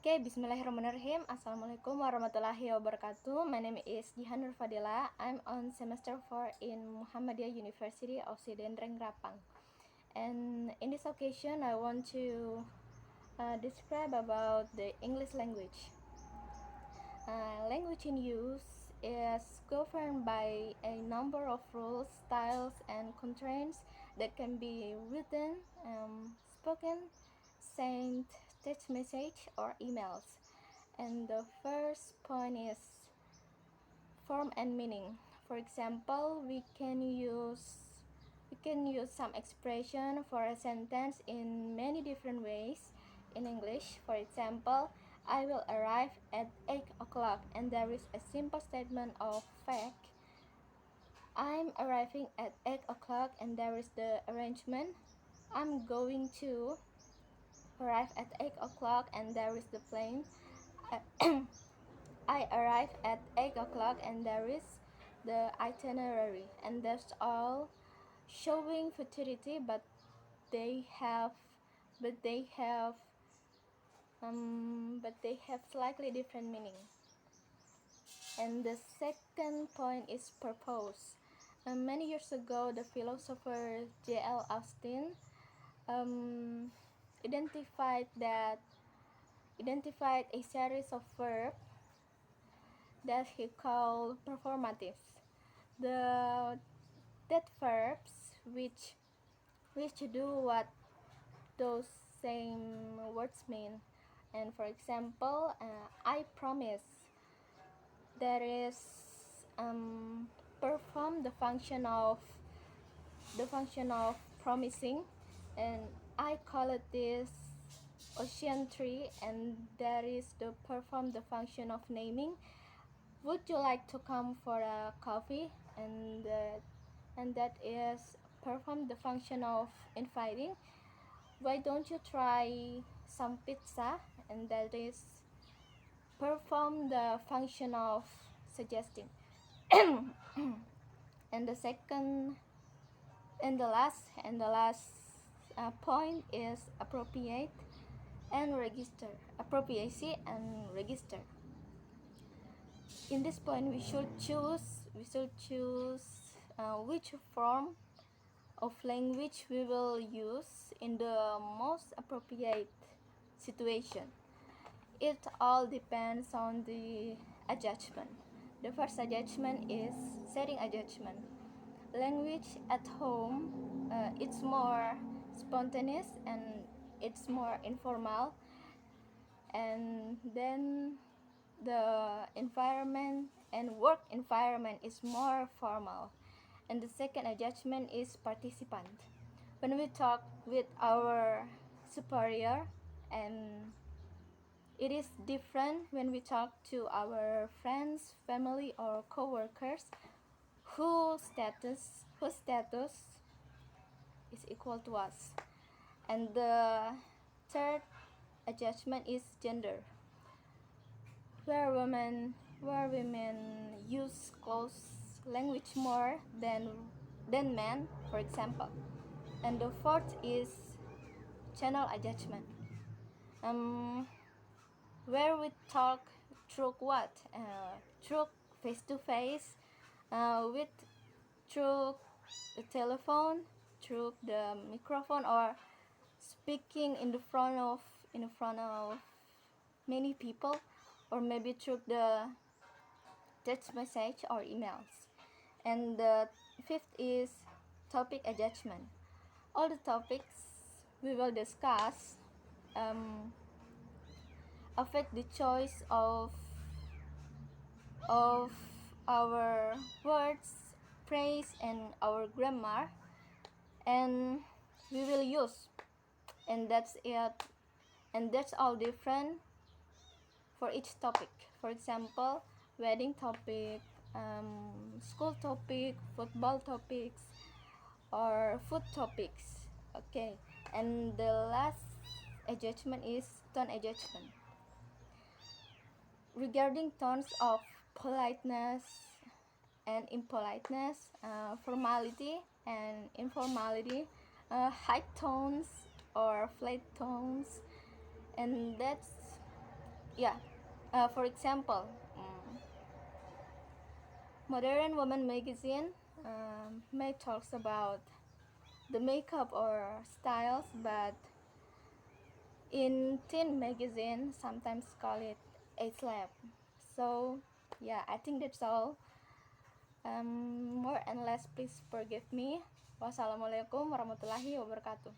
Okay, Bismillahirrahmanirrahim. Assalamualaikum warahmatullahi wabarakatuh. My name is Jihan Nurfadillah. I'm on semester 4 in Muhammadiyah University of Sidenreng, Rappang. And in this occasion, I want to describe about the English language. Language in use is governed by a number of rules, styles, and constraints that can be written, spoken, sent, text message, or emails. And the first point is form and meaning. For example, we can use some expression for a sentence in many different ways in English. For example, I will arrive at 8 o'clock, and there is a simple statement of fact. I'm arriving at 8 o'clock, and there is the arrangement. I'm going to arrive at 8 o'clock, and there is the plane. I arrive at 8 o'clock, and there is the itinerary, and that's all showing futurity, but they have slightly different meaning. And the second point is purpose. Many years ago, the philosopher J.L. Austin identified a series of verbs that he called performative. That verbs which do what those same words mean. And for example, I promise, that is perform the function of promising, and I call it this ocean tree, and that is the perform the function of naming. Would you like to come for a coffee? And that is perform the function of inviting. Why don't you try some pizza? And that is perform the function of suggesting. And the second and the last point is appropriate and register. Appropriacy and register. In this point, we should choose which form of language we will use in the most appropriate situation. It all depends on the adjustment. The first adjustment is setting adjustment. Language at home, it's more spontaneous and it's more informal, and then the environment and work environment is more formal. And the second adjustment is participant. When we talk with our superior, and it is different when we talk to our friends, family, or co-workers whose status is equal to us. And the third adjustment is gender, where women use close language more than men, for example. And the fourth is channel adjustment, where we talk through what? Through face to face, through the telephone, through the microphone, or speaking in front of many people, or maybe through the text message or emails. And the fifth is topic adjustment. All the topics we will discuss affect the choice of our words, phrase, and our grammar, and we will use, and that's it. And that's all different for each topic. For example, wedding topic, school topic, football topics, or food topics. Okay, and the last adjustment is tone adjustment. Regarding tones of politeness and impoliteness, formality and informality, high tones or flat tones, and that's Yeah, for example, Modern Woman magazine may talks about the makeup or styles, but in teen magazine sometimes call it a slap. So yeah, I think that's all. More and less, please forgive me. Wassalamualaikum warahmatullahi wabarakatuh.